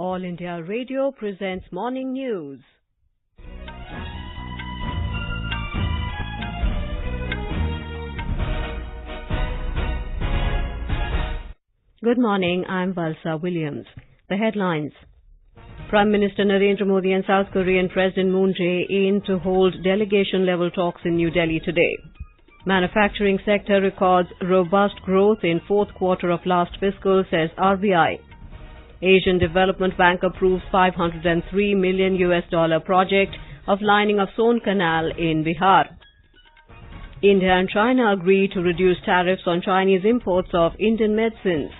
All India Radio presents Morning News. Good morning, I'm Valsa Williams. The headlines. Prime Minister Narendra Modi and South Korean President Moon Jae-in to hold delegation-level talks in New Delhi today. Manufacturing sector records robust growth in fourth quarter of last fiscal, says RBI. Asian Development Bank approves $503 million project of lining of Son Canal in Bihar. India and China agree to reduce tariffs on Chinese imports of Indian medicines.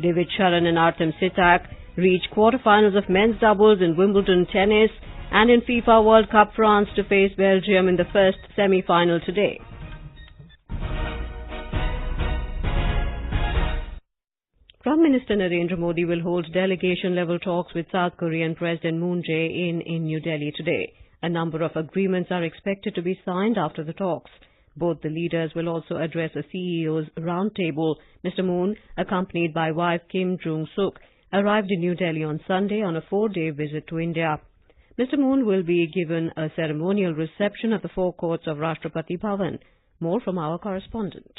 David Sharan and Artem Sitak reach quarterfinals of men's doubles in Wimbledon tennis, and in FIFA World Cup, France to face Belgium in the first semi-final today. Prime Minister Narendra Modi will hold delegation-level talks with South Korean President Moon Jae-in in New Delhi today. A number of agreements are expected to be signed after the talks. Both the leaders will also address a CEO's roundtable. Mr. Moon, accompanied by wife Kim Jong-suk, arrived in New Delhi on Sunday on a 4-day visit to India. Mr. Moon will be given a ceremonial reception at the forecourts of Rashtrapati Bhavan. More from our correspondent.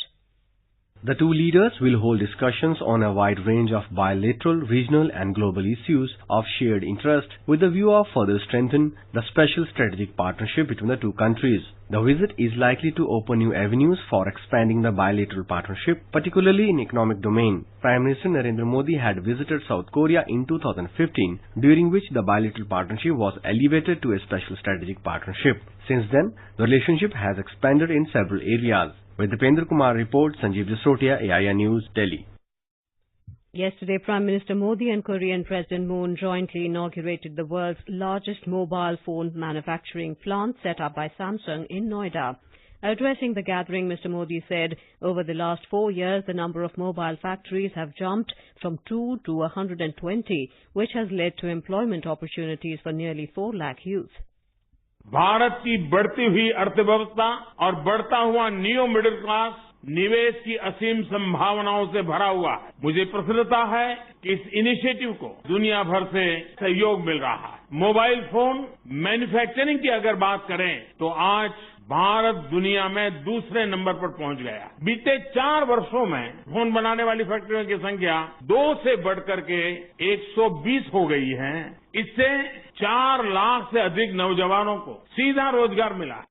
The two leaders will hold discussions on a wide range of bilateral, regional and global issues of shared interest with the view of further strengthen the special strategic partnership between the two countries. The visit is likely to open new avenues for expanding the bilateral partnership, particularly in economic domain. Prime Minister Narendra Modi had visited South Korea in 2015, during which the bilateral partnership was elevated to a special strategic partnership. Since then, the relationship has expanded in several areas. With Dipendra Kumar report, Sanjeev Jasotia, AIR News, Delhi. Yesterday, Prime Minister Modi and Korean President Moon jointly inaugurated the world's largest mobile phone manufacturing plant set up by Samsung in Noida. Addressing the gathering, Mr. Modi said, over the last 4 years, the number of mobile factories have jumped from 2 to 120, which has led to employment opportunities for nearly 4 lakh youth. Bharat की बढ़ती हुई अर्थव्यवस्था और बढ़ता हुआ new middle class निवेश की असीम संभावनाओं से भरा हुआ है। मुझे प्रसन्नता है कि इस इनिशिएटिव को दुनिया भर से सहयोग मिल रहा है। मोबाइल फोन मैन्युफैक्चरिंग की अगर बात करें तो आज भारत दुनिया में दूसरे नंबर पर पहुंच गया। बीते 4 वर्षों में फोन बनाने वाली फैक्ट्रियों की संख्या 2 से बढ़कर के 120 हो गई है। इससे 4 लाख से अधिक नौजवानों को सीधा रोजगार मिला।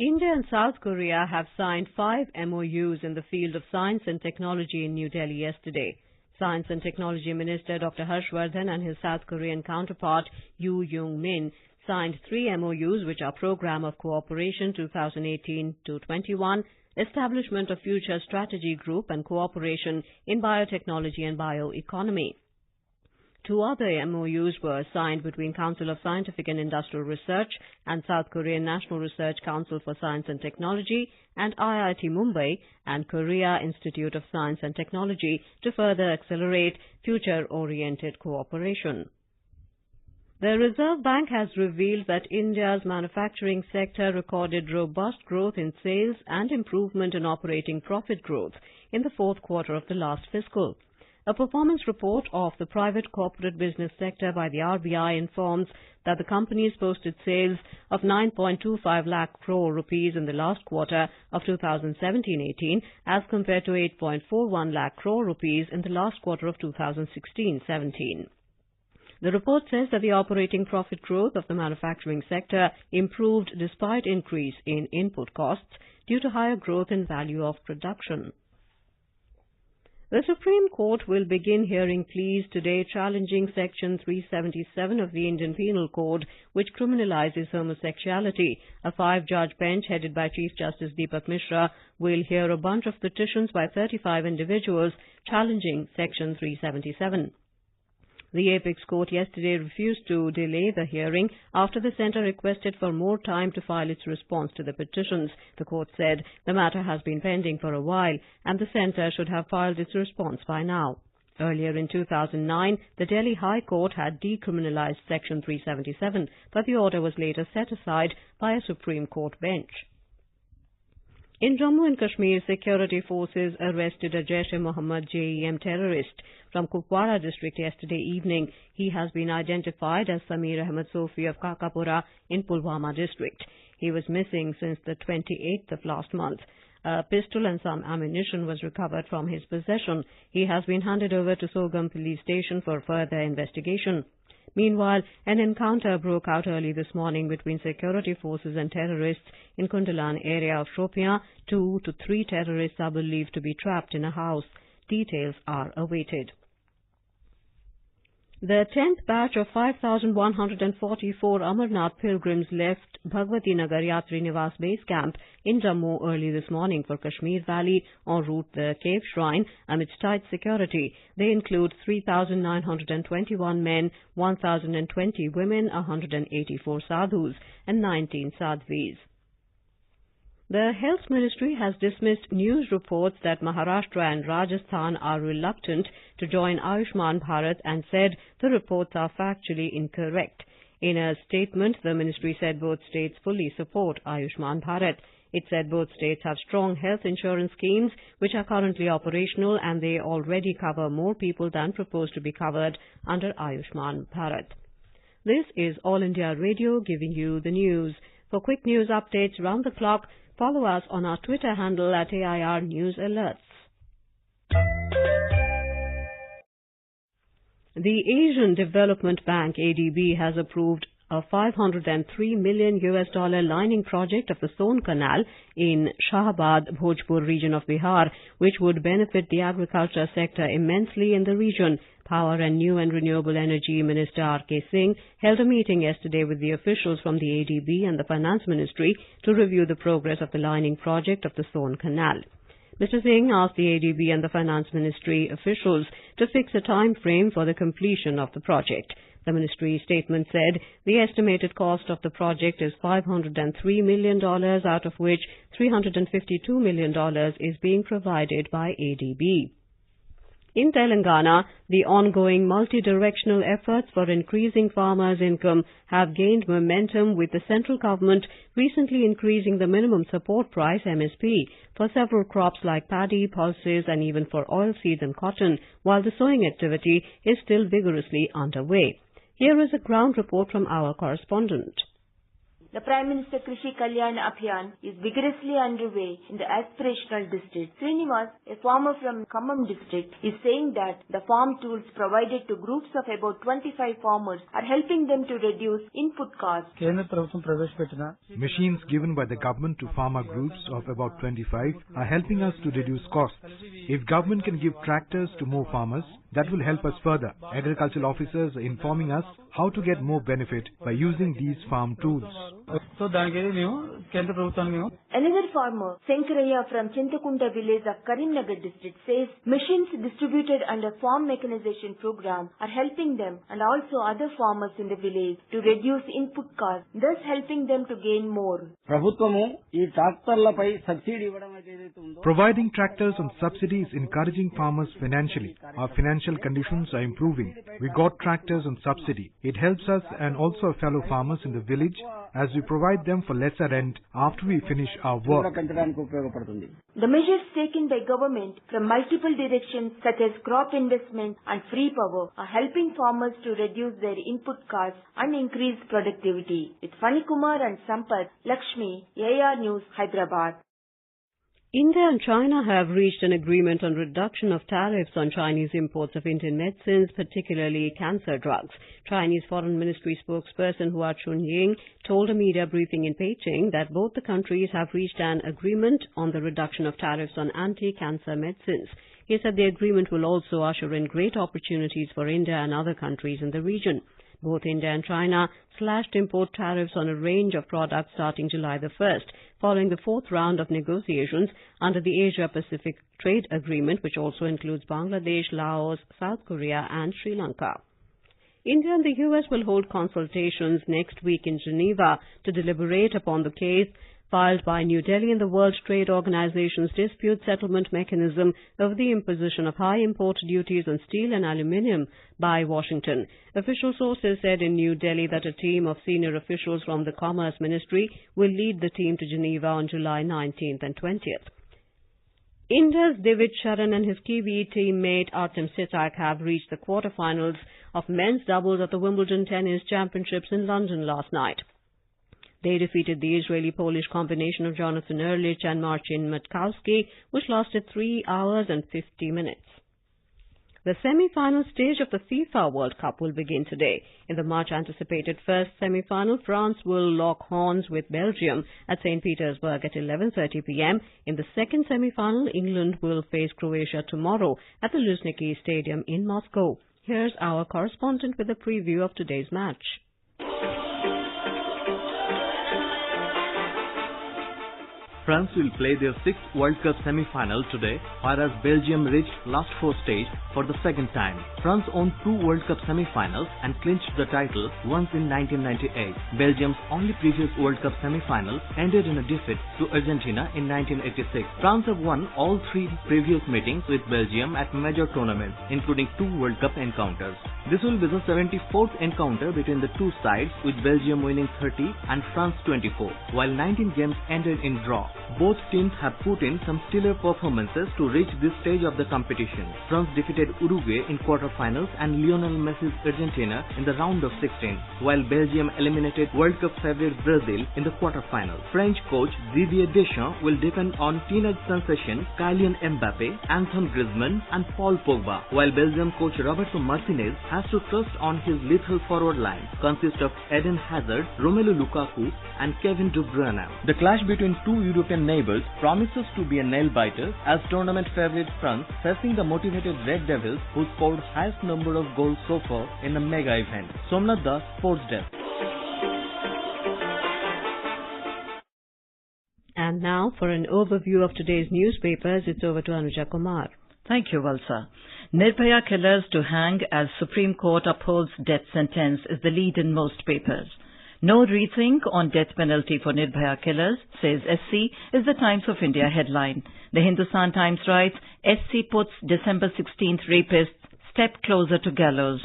India and South Korea have signed 5 MOUs in the field of science and technology in New Delhi yesterday. Science and Technology Minister Dr. Harshvardhan and his South Korean counterpart Yoo Young-min signed 3 MOUs, which are Program of Cooperation 2018-21, Establishment of Future Strategy Group, and Cooperation in Biotechnology and Bioeconomy. 2 other MOUs were signed between Council of Scientific and Industrial Research and South Korean National Research Council for Science and Technology and IIT Mumbai and Korea Institute of Science and Technology to further accelerate future-oriented cooperation. The Reserve Bank has revealed that India's manufacturing sector recorded robust growth in sales and improvement in operating profit growth in the fourth quarter of the last fiscal. A performance report of the private corporate business sector by the RBI informs that the companies posted sales of 9.25 lakh crore rupees in the last quarter of 2017-18 as compared to 8.41 lakh crore rupees in the last quarter of 2016-17. The report says that the operating profit growth of the manufacturing sector improved despite increase in input costs due to higher growth in value of production. The Supreme Court will begin hearing pleas today challenging Section 377 of the Indian Penal Code, which criminalizes homosexuality. A 5-judge bench headed by Chief Justice Deepak Mishra will hear a bunch of petitions by 35 individuals challenging Section 377. The Apex Court yesterday refused to delay the hearing after the centre requested for more time to file its response to the petitions. The court said the matter has been pending for a while and the centre should have filed its response by now. Earlier in 2009, the Delhi High Court had decriminalized Section 377, but the order was later set aside by a Supreme Court bench. In Jammu and Kashmir, security forces arrested a Jaish-e-Mohammed JEM terrorist from Kupwara district yesterday evening. He has been identified as Samir Ahmed Sofi of Kakapura in Pulwama district. He was missing since the 28th of last month. A pistol and some ammunition was recovered from his possession. He has been handed over to Sogam police station for further investigation. Meanwhile, an encounter broke out early this morning between security forces and terrorists in Kundalan area of Shopian. 2 to 3 terrorists are believed to be trapped in a house. Details are awaited. The 10th batch of 5,144 Amarnath pilgrims left Bhagwati Nagar Yatri Niwas base camp in Jammu early this morning for Kashmir Valley en route the cave shrine amidst tight security. They include 3,921 men, 1,020 women, 184 sadhus and 19 sadhvis. The Health Ministry has dismissed news reports that Maharashtra and Rajasthan are reluctant to join Ayushman Bharat and said the reports are factually incorrect. In a statement, the ministry said both states fully support Ayushman Bharat. It said both states have strong health insurance schemes which are currently operational and they already cover more people than proposed to be covered under Ayushman Bharat. This is All India Radio giving you the news. For quick news updates round the clock, follow us on our Twitter handle at AIR News Alerts. The Asian Development Bank ADB has approved a $503 million lining project of the Son Canal in Shahabad, Bhojpur region of Bihar, which would benefit the agriculture sector immensely in the region. Power and New and Renewable Energy Minister R.K. Singh held a meeting yesterday with the officials from the ADB and the Finance Ministry to review the progress of the lining project of the Son Canal. Mr. Singh asked the ADB and the Finance Ministry officials to fix a time frame for the completion of the project. The ministry statement said the estimated cost of the project is $503 million, out of which $352 million is being provided by ADB. In Telangana, the ongoing multi-directional efforts for increasing farmers' income have gained momentum, with the central government recently increasing the minimum support price MSP for several crops like paddy, pulses and even for oilseeds and cotton, while the sowing activity is still vigorously underway. Here is a ground report from our correspondent. The Prime Minister Krishi Kalyan Abhiyan is vigorously underway in the aspirational district. Srinivas, a farmer from Khammam district, is saying that the farm tools provided to groups of about 25 farmers are helping them to reduce input costs. Machines given by the government to farmer groups of about 25 are helping us to reduce costs. If government can give tractors to more farmers, that will help us further. Agricultural officers are informing us how to get more benefit by using these farm tools. Another farmer, Senkaraya from Chintakunda village of Karimnagar district, says machines distributed under farm mechanization program are helping them and also other farmers in the village to reduce input costs, thus helping them to gain more. Providing tractors on subsidy is encouraging farmers financially. Our financial conditions are improving. We got tractors on subsidy. It helps us and also our fellow farmers in the village as we provide them for lesser rent after we finish our work. The measures taken by government from multiple directions such as crop investment and free power are helping farmers to reduce their input costs and increase productivity. With Fani Kumar and Sampath, Lakshmi, AIR News, Hyderabad. India and China have reached an agreement on reduction of tariffs on Chinese imports of Indian medicines, particularly cancer drugs. Chinese Foreign Ministry spokesperson Hua Chunying told a media briefing in Beijing that both the countries have reached an agreement on the reduction of tariffs on anti-cancer medicines. He said the agreement will also usher in great opportunities for India and other countries in the region. Both India and China slashed import tariffs on a range of products starting July the 1st, following the fourth round of negotiations under the Asia-Pacific Trade Agreement, which also includes Bangladesh, Laos, South Korea and Sri Lanka. India and the US will hold consultations next week in Geneva to deliberate upon the case filed by New Delhi in the World Trade Organization's dispute settlement mechanism over the imposition of high import duties on steel and aluminium by Washington. Official sources said in New Delhi that a team of senior officials from the Commerce Ministry will lead the team to Geneva on July 19th and 20th. India's Divid Sharan and his Kiwi teammate Artem Sitak have reached the quarter-finals of men's doubles at the Wimbledon Tennis Championships in London last night. They defeated the Israeli-Polish combination of Jonathan Erlich and Marcin Matkowski, which lasted 3 hours and 50 minutes. The semi-final stage of the FIFA World Cup will begin today. In the much-anticipated first semi-final, France will lock horns with Belgium at St. Petersburg at 11:30 p.m. In the second semi-final, England will face Croatia tomorrow at the Luzhniki Stadium in Moscow. Here's our correspondent with a preview of today's match. France will play their 6th World Cup semi-final today, whereas Belgium reached last four stage for the second time. France won 2 World Cup semi-finals and clinched the title once in 1998. Belgium's only previous World Cup semi-final ended in a defeat to Argentina in 1986. France have won all 3 previous meetings with Belgium at major tournaments, including 2 World Cup encounters. This will be the 74th encounter between the two sides, with Belgium winning 30 and France 24, while 19 games ended in draw. Both teams have put in some stellar performances to reach this stage of the competition. France defeated Uruguay in quarter-finals and Lionel Messi's Argentina in the round of 16, while Belgium eliminated World Cup favourite Brazil in the quarter-finals. French coach Didier Deschamps will depend on teenage sensation Kylian Mbappe, Antoine Griezmann and Paul Pogba, while Belgium coach Roberto Martinez has to trust on his lethal forward line, consist of Eden Hazard, Romelu Lukaku and Kevin De Bruyne. The clash between two European neighbours promises to be a nail-biter, as tournament favourite France facing the motivated Red Devils, who scored highest number of goals so far in the mega event. Somnath Das, Sports Desk. And now for an overview of today's newspapers, it's over to Anuja Kumar. Thank you, Valsa. Nirbhaya killers to hang as Supreme Court upholds death sentence is the lead in most papers. No rethink on death penalty for Nirbhaya killers, says SC, is the Times of India headline. The Hindustan Times writes, SC puts December 16th rapists step closer to gallows.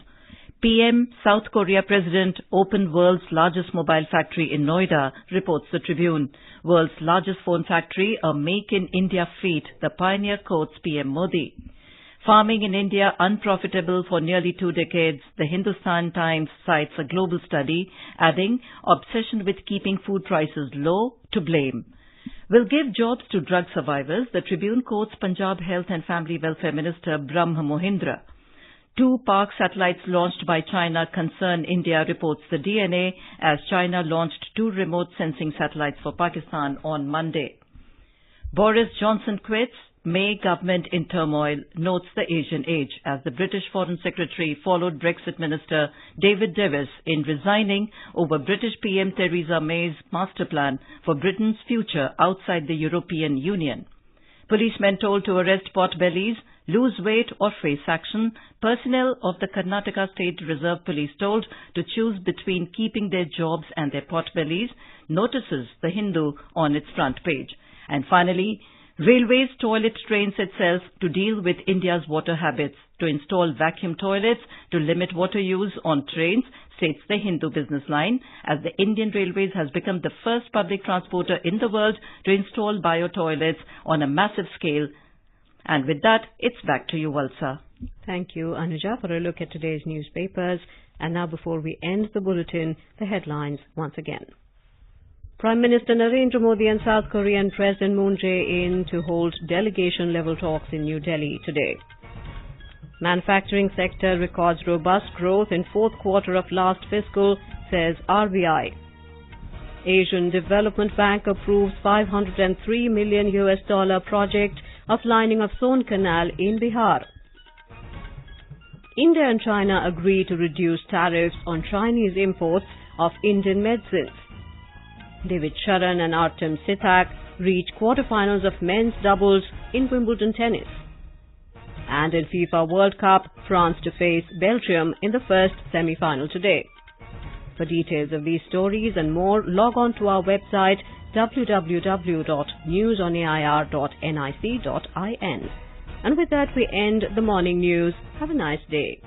PM, South Korea President, opened world's largest mobile factory in Noida, reports the Tribune. World's largest phone factory, a Make in India feat, the pioneer quotes PM Modi. Farming in India unprofitable for nearly 2 decades, the Hindustan Times cites a global study, adding obsession with keeping food prices low to blame. Will give jobs to drug survivors, the Tribune quotes Punjab Health and Family Welfare Minister Brahm Mohindra. 2 Park satellites launched by China concern India, reports the DNA, as China launched 2 remote sensing satellites for Pakistan on Monday. Boris Johnson quits. May government in turmoil, notes the Asian Age, as the British Foreign Secretary followed Brexit Minister David Davis in resigning over British PM Theresa May's master plan for Britain's future outside the European Union. Policemen told to arrest potbellies, lose weight or face action. Personnel of the Karnataka State Reserve Police told to choose between keeping their jobs and their potbellies, notices the Hindu on its front page. And finally, Railways toilet trains itself to deal with India's water habits, to install vacuum toilets to limit water use on trains, states the Hindu business line, as the Indian Railways has become the first public transporter in the world to install bio-toilets on a massive scale. And with that, it's back to you, Valsa. Thank you, Anuja, for a look at today's newspapers. And now, before we end the bulletin, the headlines once again. Prime Minister Narendra Modi and South Korean President Moon Jae-in to hold delegation-level talks in New Delhi today. Manufacturing sector records robust growth in fourth quarter of last fiscal, says RBI. Asian Development Bank approves $503 million project of lining of Son Canal in Bihar. India and China agree to reduce tariffs on Chinese imports of Indian medicines. Divid Sharan and Artem Sitak reach quarterfinals of men's doubles in Wimbledon tennis. And in FIFA World Cup, France to face Belgium in the first semi-final today. For details of these stories and more, log on to our website www.newsonair.nic.in. And with that, we end the morning news. Have a nice day.